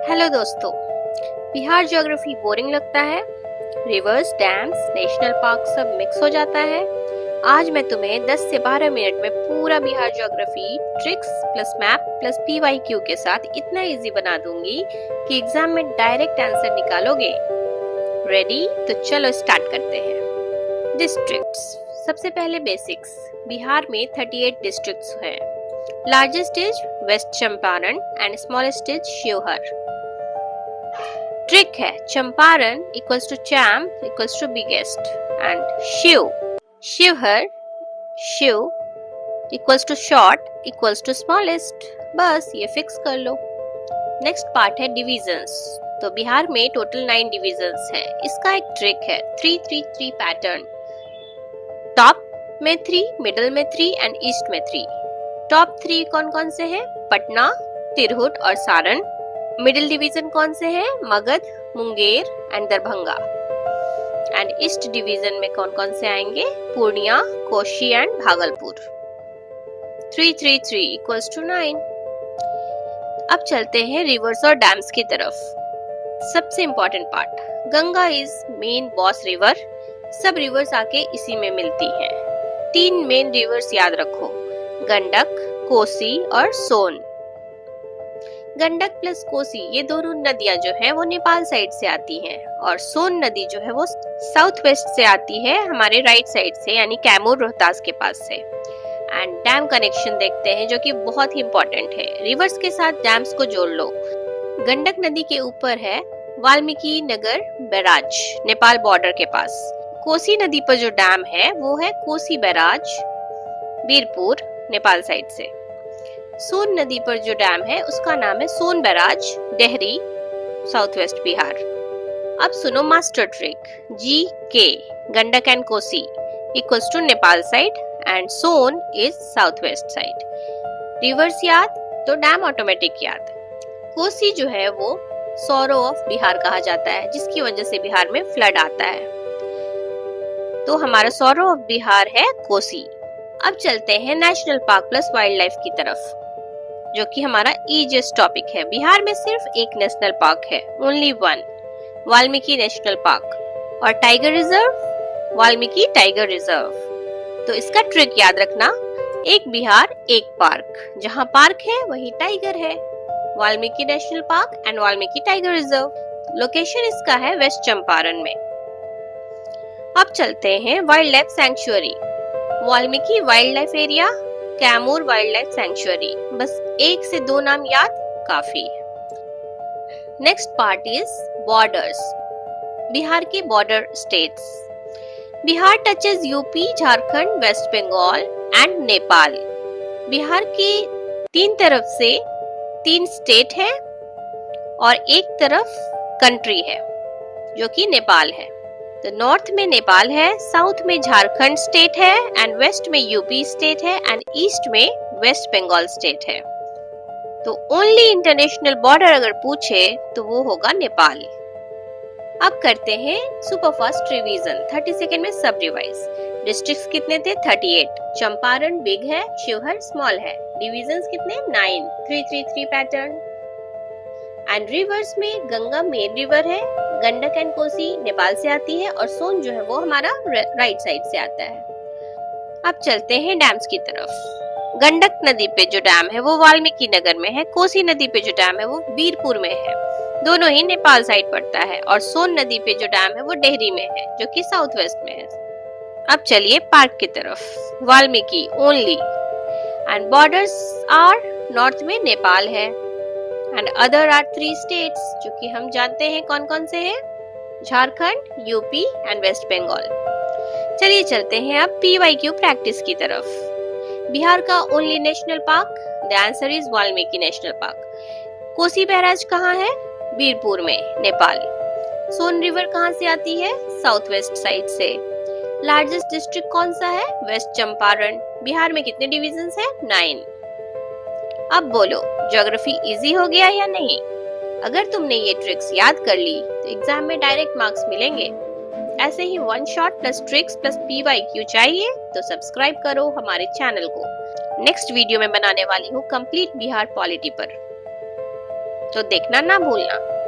Hello दोस्तों, Bihar geography boring लगता है? रिवर्स, डैम्स, नेशनल पार्क सब मिक्स हो जाता है? आज मैं तुम्हें 10 से 12 मिनट में पूरा Bihar geography tricks plus map plus PYQ के साथ इतना इजी बना दूंगी कि एग्जाम में डायरेक्ट आंसर निकालोगे। रेडी? तो चलो स्टार्ट करते हैं। डिस्ट्रिक्ट्स। सबसे पहले बेसिक्स। बिहार में 38 डिस्ट्रिक्ट्स हैं। Largest is West Champaran and smallest is Sheohar. Trick है, Champaran equals to champ equals to biggest and Sheohar equals to short equals to smallest. बस ये फिक्स कर लो। नेक्स्ट पार्ट है डिविजन्स। तो बिहार में टोटल 9 डिविजन्स है। इसका एक ट्रिक है 3-3-3 पैटर्न। टॉप में 3, मिडिल में 3 एंड ईस्ट में 3। टॉप 3 कौन कौन से हैं? पटना, तिरहुत और सारण। मिडिल डिवीजन कौन से हैं? Magadh, Munger and Darbhanga. And east division में कौन कौन से आएंगे? Purnia, Kosi and Bhagalpur. 3-3-3 equals to 9। अब चलते हैं रिवर्स और डैम्स की तरफ। सबसे important part, Ganga is main boss river. सब रिवर्स आके इसी में मिलती हैं। 3 मेन रिवर्स याद रखो, गंडक, कोसी और सोन। गंडक प्लस कोसी ये दोनों नदियां जो हैं वो नेपाल साइड से आती हैं और सोन नदी जो है वो साउथ वेस्ट से आती है, हमारे राइट साइड से, यानी कैमूर रोहतास के पास से। एंड डैम कनेक्शन देखते हैं जो कि बहुत ही इंपॉर्टेंट है। रिवर्स के साथ डैम्स को जोड़ लो। गंडक नदी के ऊपर है वाल्मीकि नगर बैराज, नेपाल बॉर्डर के पास। कोसी नदी पर जो डैम है वो है कोसी बैराज, बीरपुर, नेपाल साइड से। सोन नदी पर जो डैम है उसका नाम है Son barrage, Dehri, south west Bihar. अब सुनो master trick. GK, Gandak and Kosi equals to Nepal side and Son is south west side. Rivers याद तो डैम ऑटोमेटिक याद। कोसी जो है वो सौरो ऑफ बिहार कहा जाता है, जिसकी वजह से बिहार में फ्लड आता है। तो हमारा सौरो ऑफ बिहार है कोसी। अब चलते हैं national park plus wild life की तरफ, जो कि हमारा इजीएस्ट टॉपिक है। बिहार में सिर्फ एक नेशनल पार्क है, only one, Valmiki national park. और tiger reserve, Valmiki tiger reserve. तो इसका ट्रिक याद रखना, एक बिहार एक पार्क। जहाँ पार्क है वहीं टाइगर है। Valmiki national park and Valmiki tiger reserve. Location इसका है वेस्ट चंपारण में। अब चलते हैं wildlife sanctuary. Valmiki wildlife area, Kaimur wildlife sanctuary. बस 1 से 2 नाम याद काफी है। Next part is borders. Bihar के border states. Bihar touches UP, Jharkhand, West Bengal and Nepal. Bihar की 3 तरफ से 3 स्टेट है और एक तरफ कंट्री है जो कि नेपाल है। तो नॉर्थ में नेपाल है, साउथ में झारखंड स्टेट है एंड वेस्ट में यूपी स्टेट है एंड ईस्ट में वेस्ट बंगाल स्टेट है। तो ओनली इंटरनेशनल बॉर्डर अगर पूछे तो वो होगा नेपाल। अब करते हैं सुपर फास्ट रिवीजन, 30 सेकेंड में सब रिवाइज। डिस्ट्रिक्ट्स कितने थे? 38। चंपारण बिग है, शिवहर स्मॉल है। डिविजन्स कितने? 9। 3-3-3 पैटर्न। एंड रिवर्स में गंगा मेन रिवर है, गंडक एंड कोसी नेपाल से आती है और सोन जो है वो हमारा राइट साइड से आता है। अब चलते हैं डैम्स की तरफ। गंडक नदी पे जो डैम है वो वाल्मीकि नगर में है। कोसी नदी पे जो डैम है वो बीरपुर में है, दोनों ही नेपाल साइड पड़ता है। और सोन नदी पे जो डैम है वो डेहरी में है, जो कि साउथ वेस्ट में है। अब चलिए पार्क की तरफ। Valmiki only and borders are north में नेपाल है एंड अदर आर 3 स्टेट्स, जो कि हम जानते हैं कौन कौन से हैं, Jharkhand, UP and West Bengal. चलिए चलते हैं अब PYQ प्रैक्टिस की तरफ। बिहार का only national park, the answer is Valmiki national park. Kosi barrage कहाँ है? बीरपुर में, नेपाल। सोन रिवर कहाँ से आती है? साउथ वेस्ट साइड से। लार्जेस्ट डिस्ट्रिक्ट कौन सा है? वेस्ट चंपारण। बिहार में कितने डिविजन्स हैं? 9। अब बोलो, ज्योग्राफी इजी हो गया या नहीं? अगर तुमने ये ट्रिक्स याद कर ली तो एग्जाम में डायरेक्ट मार्क्स मिलेंगे। ऐसे ही 1 shot plus tricks plus PYQ चाहिए तो सब्सक्राइब करो हमारे चैनल को। नेक्स्ट वीडियो में बनाने वाली हूँ कंप्लीट बिहार पॉलिटी पर। तो देखना ना भूलना।